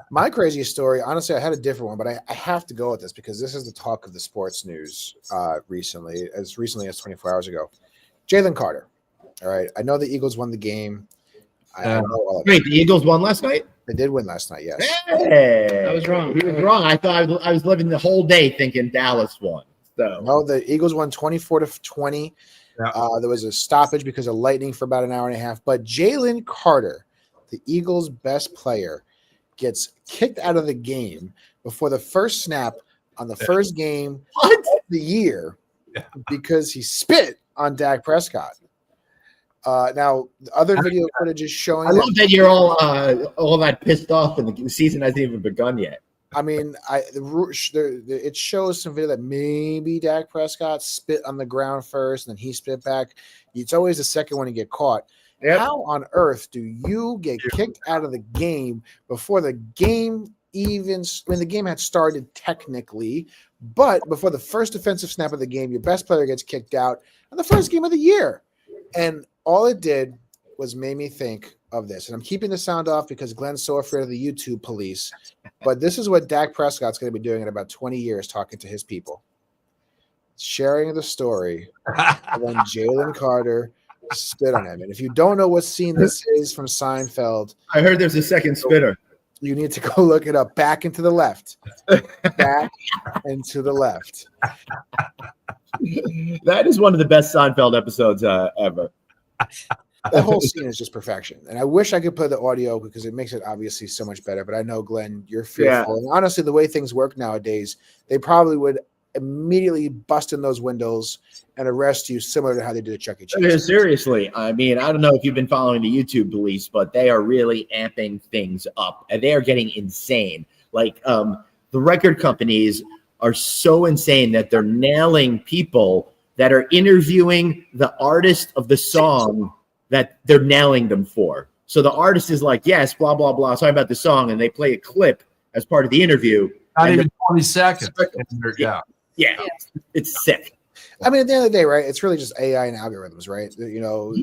My craziest story, honestly, I had a different one, but I have to go with this because this is the talk of the sports news recently as 24 hours ago. Jalen Carter. All right. I know the Eagles won the game.
Wait, the Eagles won last night?
They did win last night, yes.
Hey,
I was wrong.
He was wrong. I thought I was living the whole day thinking Dallas won. So
no, the Eagles won 24-20. There was a stoppage because of lightning for about an hour and a half. But Jalen Carter, the Eagles' best player, gets kicked out of the game before the first snap on the first game of the year because he spit on Dak Prescott. Now, the other video footage is showing.
I love that you're all that pissed off, and the season hasn't even begun yet.
I mean, it shows some video that maybe Dak Prescott spit on the ground first, and then he spit back. It's always the second one to get caught. Yep. How on earth do you get kicked out of the game before the game when the game had started technically, but before the first defensive snap of the game, your best player gets kicked out on the first game of the year? And all it did was made me think of this. And I'm keeping the sound off because Glenn's so afraid of the YouTube police. But this is what Dak Prescott's going to be doing in about 20 years, talking to his people. Sharing the story of when Jalen Carter spit on him. And if you don't know what scene this is from Seinfeld,
I heard there's a second spitter.
You need to go look it up. Back and to the left. Back and to the left.
That is one of the best Seinfeld episodes ever.
The whole scene is just perfection. And I wish I could play the audio because it makes it obviously so much better. But I know, Glenn, you're fearful. Yeah. And honestly, the way things work nowadays, they probably would immediately bust in those windows and arrest you similar to how they did at Chuck E. Cheese.
Seriously. I mean, I don't know if you've been following the YouTube police, but they are really amping things up. And they are getting insane. Like the record companies are so insane that they're nailing people that are interviewing the artist of the song that they're nailing them for. So the artist is like, yes, blah, blah, blah, talking about the song, and they play a clip as part of the interview.
Not even 20 seconds.
Yeah, it's sick.
I mean, at the end of the day, right, it's really just AI and algorithms, right?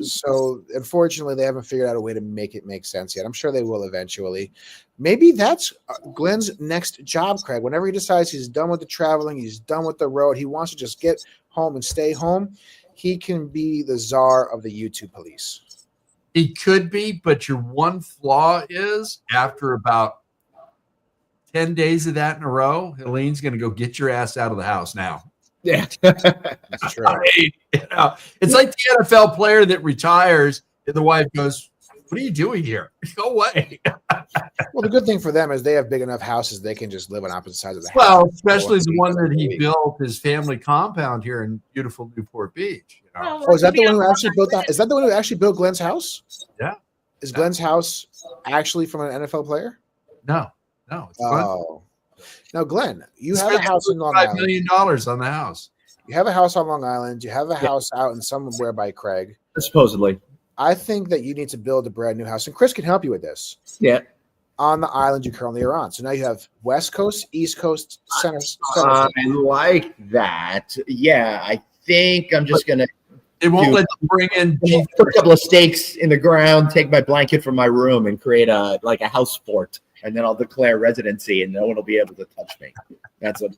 So unfortunately, they haven't figured out a way to make it make sense yet. I'm sure they will eventually. Maybe that's Glenn's next job, Craig. Whenever he decides he's done with the traveling, he's done with the road, he wants to just get home and stay home, he can be the czar of the YouTube police.
He could be, but your one flaw is after about 10 days of that in a row, Helene's going to go get your ass out of the house now.
Yeah,
that's true.
I mean, it's like the NFL player that retires and the wife goes, "What are you doing here? Go away."
Well, the good thing for them is they have big enough houses they can just live on opposite sides of the house.
Well, especially the one that he built, his family compound here in beautiful Newport Beach.
Oh, is that the one who actually built that? Is that the one who actually built Glenn's house?
Yeah.
Is Glenn's house actually from an NFL player?
No. It's
oh. Now, Glenn, you have a house in Long Island.
$5 million on the house.
You have a house on Long Island. You have a house out in somewhere by Craig.
Supposedly.
I think that you need to build a brand new house, and Chris can help you with this.
Yeah.
on the island you currently are on. So now you have West Coast, East Coast, Center.
I like that. Yeah, I think I'm just gonna.
It won't let you bring in.
Put a couple of stakes in the ground, take my blanket from my room, and create a house fort, and then I'll declare residency, and no one will be able to touch me. That's what.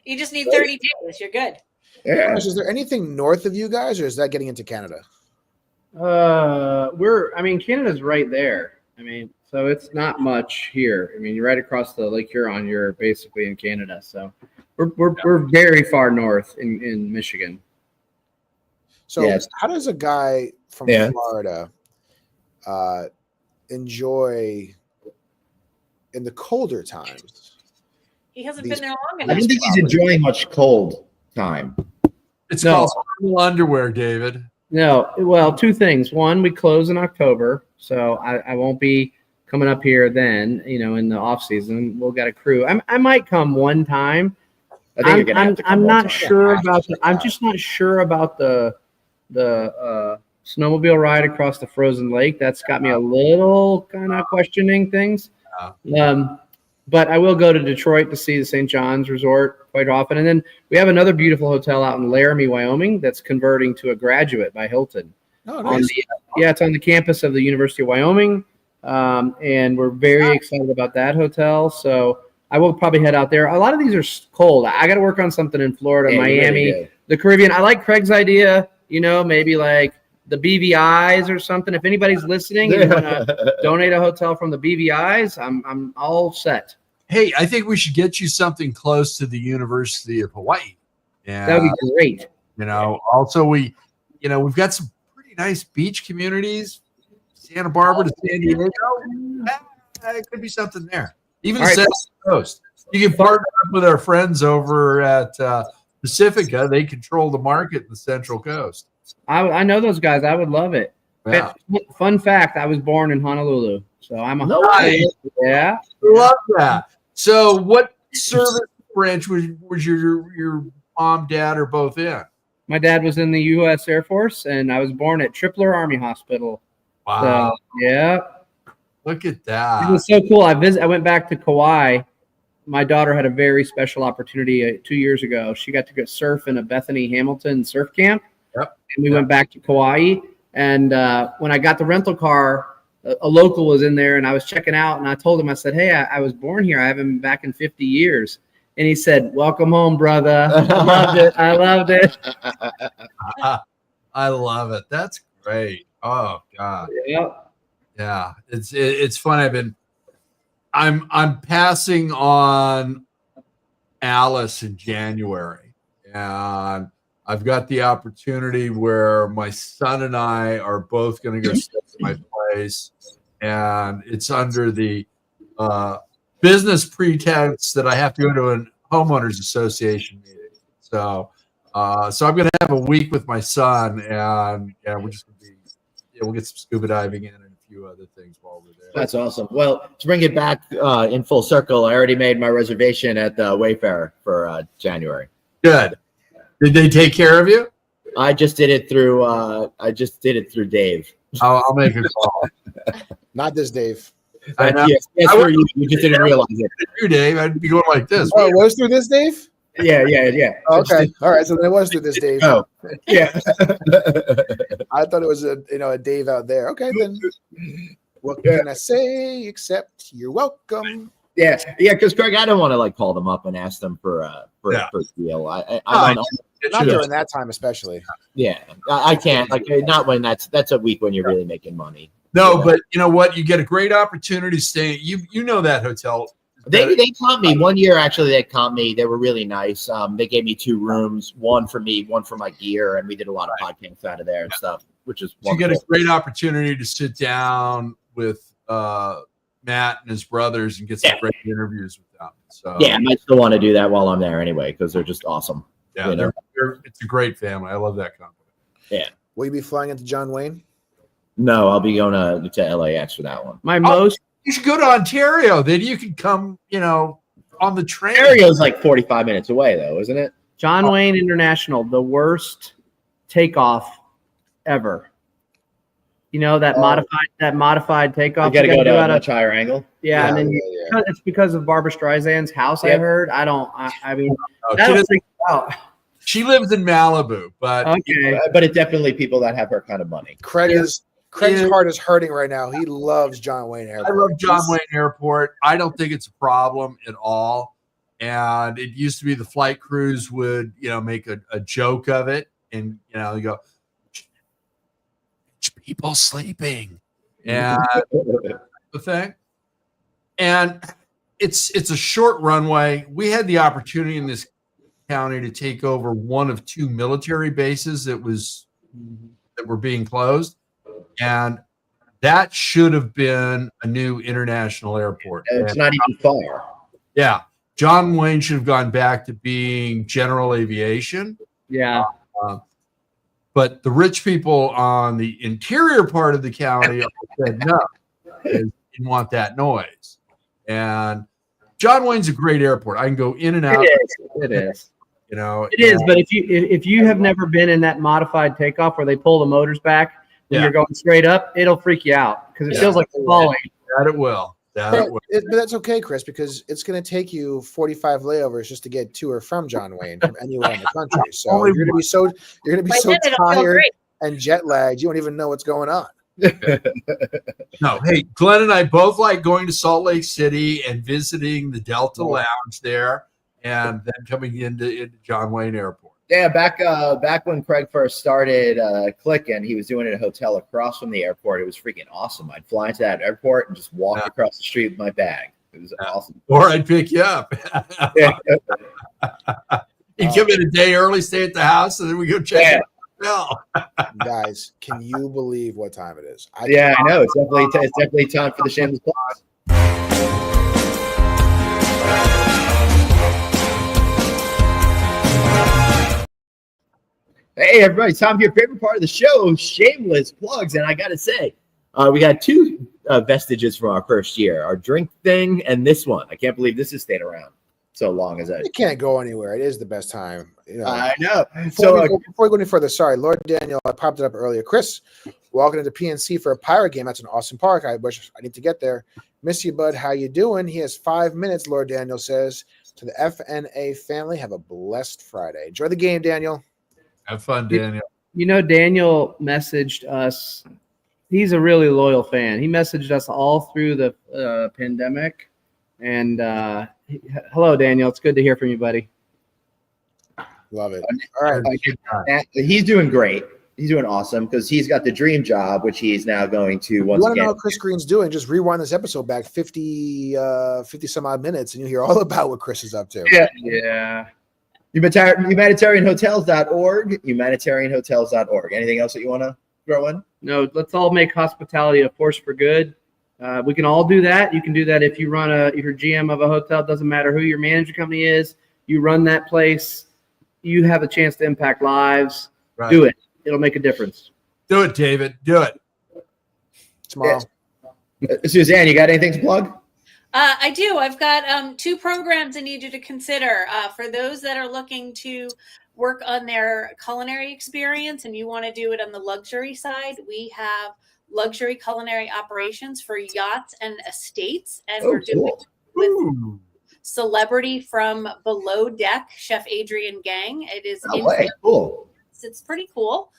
You just need 30 days. You're good.
Yeah.
Is there anything north of you guys, or is that getting into Canada?
Canada's right there. So it's not much here. You're right across the Lake Huron. You're basically in Canada. So we're very far north in Michigan.
So how does a guy from Florida enjoy in the colder times?
He hasn't been there long enough.
I don't think he's enjoying much cold time.
It's called thermal underwear, David.
No, well, two things. One, we close in October, so I won't be coming up here then. In the off season, we'll get a crew. I might come one time. I'm not sure about. I'm just not sure about the snowmobile ride across the frozen lake. That's got me a little kind of questioning things. But I will go to Detroit to see the St. John's Resort quite often. And then we have another beautiful hotel out in Laramie, Wyoming that's converting to a Graduate by Hilton.
Oh, nice.
It's on the campus of the University of Wyoming. And we're very excited about that hotel. So I will probably head out there. A lot of these are cold. I got to work on something in Florida, Miami, really the Caribbean. I like Craig's idea, maybe like the BVIs or something. If anybody's listening and you want to donate a hotel from the BVIs, I'm all set.
Hey, I think we should get you something close to the University of Hawaii. Yeah,
that'd be great.
Also we've got some pretty nice beach communities, Santa Barbara to San Diego. It could be something there. Even the Central Coast. You can partner up with our friends over at Pacifica. They control the market in the Central Coast.
I know those guys. I would love it.
Yeah.
Fun fact: I was born in Honolulu, so I'm a
yeah. Love that. So, what service branch was your mom, dad, or both in?
My dad was in the U.S. Air Force, and I was born at Tripler Army Hospital.
Wow.
So, yeah.
Look at that.
It was so cool. I went back to Kauai. My daughter had a very special opportunity 2 years ago. She got to go surf in a Bethany Hamilton surf camp.
Yep.
And we went back to Kauai. And when I got the rental car, a local was in there, and I was checking out. And I told him, I said, hey, I was born here. I haven't been back in 50 years. And he said, welcome home, brother. I loved it. I loved it.
I love it. That's great. Oh, God.
Yep.
Yeah. It's fun. I'm passing on Alice in January. And I've got the opportunity where my son and I are both going to go stay at my place, and it's under the business pretense that I have to go to a homeowners association meeting. So I'm going to have a week with my son, and we're just going to we'll get some scuba diving in and a few other things while we're there.
That's awesome. Well, to bring it back in full circle, I already made my reservation at the Wayfarer for January.
Good. Did they take care of you?
I just did it through Dave.
I'll make a call.
Not this Dave.
Yes, you just didn't realize it.
You, Dave, I'd be going like this.
Oh, it was through this Dave?
Yeah.
Oh, okay. All right. So then it was through this Dave.
Oh, yeah.
I thought it was a Dave out there. Okay, then. What can I say except you're welcome?
Yeah. Because Craig, I don't want to call them up and ask them for a deal. I don't.
Not during that time, especially.
Yeah, I can't. Not when that's a week when you're really making money.
No, but you know what? You get a great opportunity staying. You know that hotel.
They comped me 1 year. Actually, they comped me. They were really nice. They gave me 2 rooms, one for me, one for my gear, and we did a lot of podcasts out of there and stuff, which is wonderful.
You get a great opportunity to sit down with Matt and his brothers and get some great interviews with them. So
yeah, I might still want to do that while I'm there anyway because they're just awesome.
Yeah, it's a great family. I love that company.
Yeah.
Will you be flying into John Wayne?
No, I'll be going to LAX for that one.
You should go to Ontario. Then you can come, on the train.
Ontario's like 45 minutes away, though, isn't it?
John Wayne International, the worst takeoff ever. You know, that modified takeoff.
You got to go to a much higher angle.
Yeah, and then it's because of Barbara Streisand's house. I heard. I mean, that'll freak you out.
She lives in Malibu, but
but it's definitely people that have her kind of money.
Craig's heart is hurting right now. He loves John Wayne Airport.
I love John Wayne Airport. I don't think it's a problem at all. And it used to be the flight crews would, make a joke of it, and you go, people sleeping, and the thing. And it's a short runway. We had the opportunity in this county to take over one of two military bases that were being closed, and that should have been a new international airport.
And it's not even far.
Yeah, John Wayne should have gone back to being general aviation.
Yeah.
But the rich people on the interior part of the county said no, they didn't want that noise. And John Wayne's a great airport. I can go in and out.
It is. It is. But if you have never been in that modified takeoff where they pull the motors back and you're going straight up, it'll freak you out because it feels like it's falling.
That it will.
But that's okay, Chris, because it's going to take you 45 layovers just to get to or from John Wayne from anywhere in the country. So you're going to be so tired and jet lagged, you won't even know what's going on.
No, hey, Glenn and I both like going to Salt Lake City and visiting the Delta Lounge there, and then coming into John Wayne Airport.
Yeah, back when Craig first started clicking, he was doing it at a hotel across from the airport. It was freaking awesome. I'd fly into that airport and just walk across the street with my bag. It was awesome.
Or I'd pick you up. You'd come in a day early, stay at the house, and then we go check it out.
Guys, can you believe what time it is?
I know. It's definitely time for the shameless plug. Hey, everybody, time for your favorite part of the show, shameless plugs. And I got to say, we got two vestiges from our first year, our drink thing and this one. I can't believe this has stayed around so long as that.
It can't go anywhere. It is the best time.
I know.
Before we go any further, sorry, Lord Daniel, I popped it up earlier. Chris, walking into PNC for a Pirate game. That's an awesome park. I need to get there. Miss you, bud. How you doing? He has 5 minutes, Lord Daniel says. To the FNA family, have a blessed Friday. Enjoy the game, Daniel.
Have fun, Daniel.
Daniel messaged us. He's a really loyal fan. He messaged us all through the pandemic. And hello, Daniel. It's good to hear from you, buddy.
Love it. All
right. He's doing great. He's doing awesome because he's got the dream job, which he's now going to once again. You want to know
what Chris Green's doing? Just rewind this episode back 50 some odd minutes, and you'll hear all about what Chris is up to.
Yeah. Humanitarianhotels.org. Humanitarianhotels.org. Anything else that you want to throw in?
No, let's all make hospitality a force for good. We can all do that. You can do that if you run if you're GM of a hotel. Doesn't matter who your management company is. You run that place. You have a chance to impact lives. Right. Do it. It'll make a difference.
Do it, David. Do it.
Tomorrow.
Suzanne, you got anything to plug?
I do. I've got 2 programs I need you to consider. For those that are looking to work on their culinary experience and you want to do it on the luxury side, we have luxury culinary operations for yachts and estates. And we're doing it with celebrity from Below Deck, Chef Adrian Gang. It is
cool.
It's pretty cool.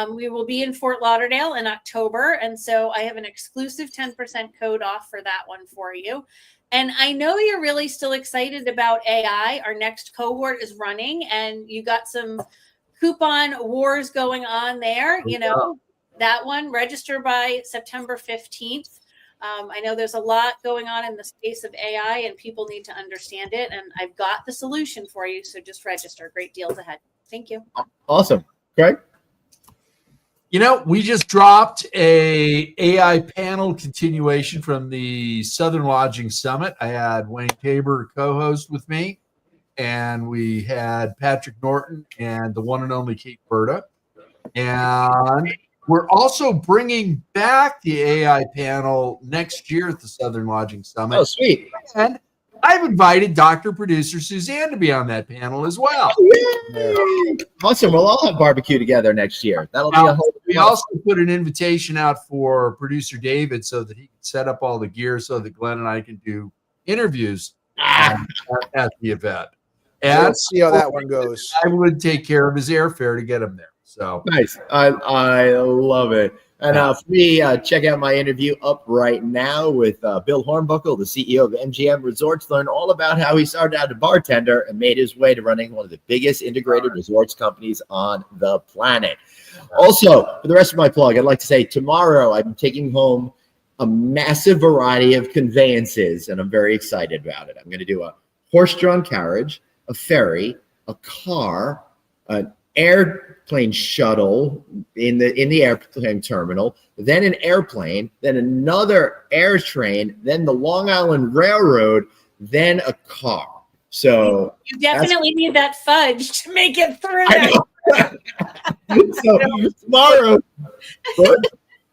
We will be in Fort Lauderdale in October. And so I have an exclusive 10% code off for that one for you. And I know you're really still excited about AI. Our next cohort is running and you got some coupon wars going on there. That one, register by September 15th. I know there's a lot going on in the space of AI and people need to understand it. And I've got the solution for you. So just register. Great deals ahead. Thank you.
Awesome. Greg?
We just dropped a AI panel continuation from the Southern Lodging Summit. I had Wayne Tabor co-host with me, and we had Patrick Norton and the one and only Kate Berta. And we're also bringing back the AI panel next year at the Southern Lodging Summit.
Oh, sweet.
And I've invited Dr. Producer Suzanne to be on that panel as well.
Yay! Awesome. We'll all have barbecue together next year. That'll be a whole.
We also put an invitation out for producer David so that he can set up all the gear so that Glenn and I can do interviews at the event. And
let's see how that one goes.
I would take care of his airfare to get him there. So
nice. I love it. And for me, check out my interview up right now with Bill Hornbuckle, the CEO of MGM Resorts. Learn all about how he started out as a bartender and made his way to running one of the biggest integrated resorts companies on the planet. Also, for the rest of my plug, I'd like to say tomorrow I'm taking home a massive variety of conveyances, and I'm very excited about it. I'm going to do a horse-drawn carriage, a ferry, a car, an airplane shuttle in the airplane terminal, then an airplane, then another air train, then the Long Island Railroad, then a car. So
you definitely need that fudge to make it through that.
So tomorrow,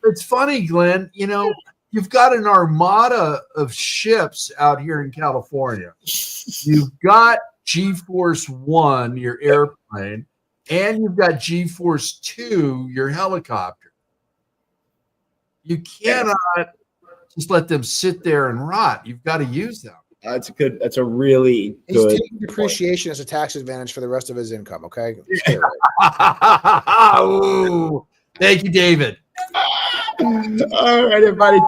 it's funny, Glenn, you know, you've got an armada of ships out here in California. You've got G-Force 1, your airplane, and you've got G-Force 2, your helicopter. You cannot just let them sit there and rot. You've got to use them.
That's a really
He's
good
taking depreciation as a tax advantage for the rest of his income. Okay.
Ooh, thank you, David.
All right, everybody.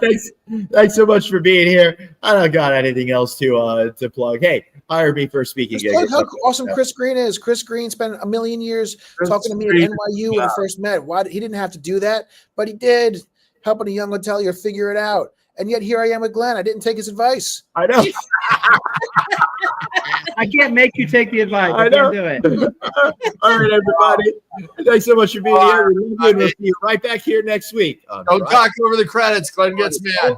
Thanks so much for being here. I don't got anything else to plug. Hey, hire me for a speaking gig.
How awesome Chris Green is. Chris Green spent a million years talking to me at NYU when we first met. He didn't have to do that, but he did, helping a young hotelier figure it out. And yet here I am with Glenn. I didn't take his advice.
I know.
I can't make you take the advice.
I know.
Can't do it.
All right, everybody. Thanks so much for being here. We'll see you right back here next week.
Don't talk over the credits. Glenn gets mad.